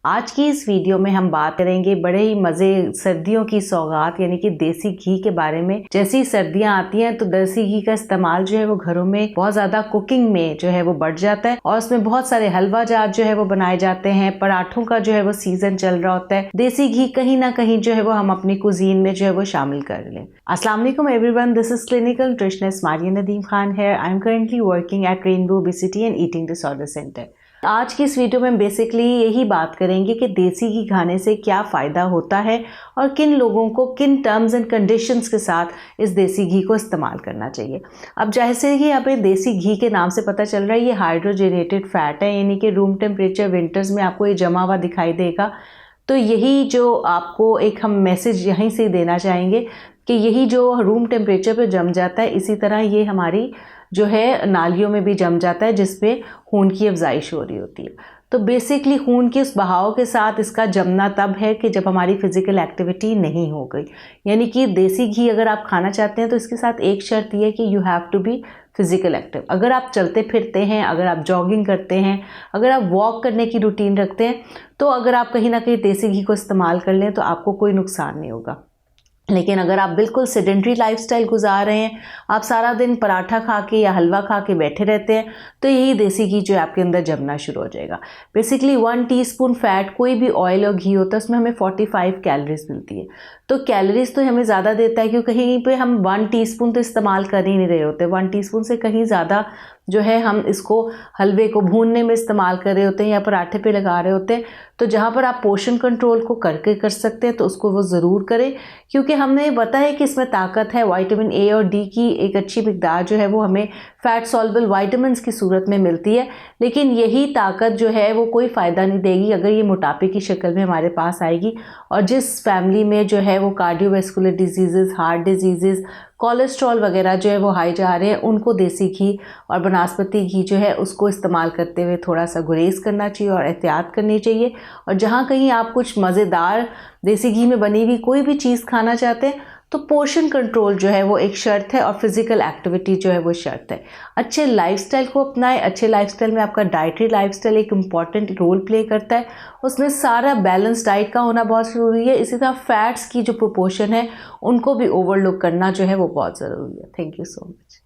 आज की इस वीडियो में हम बात करेंगे बड़े ही मज़े सर्दियों की सौगात यानी कि देसी घी के बारे में। जैसी सर्दियां आती हैं तो देसी घी का इस्तेमाल जो है वो घरों में बहुत ज़्यादा कुकिंग में जो है वो बढ़ जाता है और उसमें बहुत सारे हलवा जात जो है वो बनाए जाते हैं। पराठों का जो है वो सीजन चल रहा होता है। देसी घी कहीं ना कहीं जो है वो हम अपनी कुजीन में जो है वो शामिल कर लें। अस्सलाम वालेकुम everyone, this is clinical nutritionist Maria Nadeem Khan है। I am currently working at Rainbow obesity and eating disorder centre. आज की इस वीडियो में हम बेसिकली यही बात करेंगे कि देसी घी खाने से क्या फ़ायदा होता है और किन लोगों को किन टर्म्स एंड कंडीशंस के साथ इस देसी घी को इस्तेमाल करना चाहिए। अब जैसे कि यहाँ पे देसी घी के नाम से पता चल रहा है ये हाइड्रोजनेटेड फैट है, यानी कि रूम टेम्परेचर विंटर्स में आपको ये जमा हुआ दिखाई देगा। तो यही जो आपको एक हम मैसेज यहीं से देना चाहेंगे कि यही जो रूम टेम्परेचर पे जम जाता है इसी तरह ये हमारी जो है नालियों में भी जम जाता है, जिसमें खून की अफजाइश हो रही होती है। तो बेसिकली खून के उस बहाव के साथ इसका जमना तब है कि जब हमारी फिजिकल एक्टिविटी नहीं हो गई। यानी कि देसी घी अगर आप खाना चाहते हैं तो इसके साथ एक शर्त यह है कि you have to be physical active. अगर आप चलते फिरते हैं, अगर आप जॉगिंग करते हैं, अगर आप वॉक करने की रूटीन रखते हैं, तो अगर आप कहीं ना कहीं देसी घी को इस्तेमाल कर लें तो आपको कोई नुकसान नहीं होगा। लेकिन अगर आप बिल्कुल सेडेंट्री लाइफस्टाइल गुजार रहे हैं, आप सारा दिन पराठा खा के या हलवा खा के बैठे रहते हैं, तो यही देसी घी जो है आपके अंदर जमना शुरू हो जाएगा। बेसिकली 1 टीस्पून फैट, कोई भी ऑयल और घी होता है उसमें हमें 45 कैलोरीज मिलती है। तो कैलोरीज तो हमें ज़्यादा देता है क्योंकि कहीं पे हम 1 टीस्पून तो इस्तेमाल कर ही नहीं रहे होते। 1 टीस्पून से कहीं ज़्यादा जो है हम इसको हलवे को भूनने में इस्तेमाल कर रहे होते हैं या पराठे पे लगा रहे होते हैं। तो जहाँ पर आप पोर्शन कंट्रोल को करके कर सकते हैं तो उसको वो ज़रूर करें, क्योंकि हमने पता है कि इसमें ताकत है। विटामिन ए और डी की एक अच्छी मिकदार जो है वो हमें फैट सॉल्युबल विटामिन्स की सूरत में मिलती है। लेकिन यही ताकत जो है वो कोई फ़ायदा नहीं देगी अगर ये मोटापे की शक्ल में हमारे पास आएगी। और जिस फैमिली में जो है वो cardiovascular disease, heart disease, cholesterol वगैरह जो है वो हाई जा रहे हैं, उनको देसी घी और बनस्पति घी जो है उसको इस्तेमाल करते हुए थोड़ा सा गुरेज करना चाहिए और एहतियात करनी चाहिए। और जहाँ कहीं आप कुछ मज़ेदार देसी घी में बनी हुई कोई भी चीज़ खाना चाहते हैं तो पोर्शन कंट्रोल जो है वो एक शर्त है और फिज़िकल एक्टिविटी जो है वो शर्त है। अच्छे लाइफस्टाइल को अपनाएं। अच्छे लाइफस्टाइल में आपका डाइटरी लाइफस्टाइल एक इम्पॉर्टेंट रोल प्ले करता है। उसमें सारा बैलेंस डाइट का होना बहुत ज़रूरी है। इसी तरह फैट्स की जो प्रोपोर्शन है उनको भी ओवरलुक करना जो है वो बहुत ज़रूरी है। Thank you so much.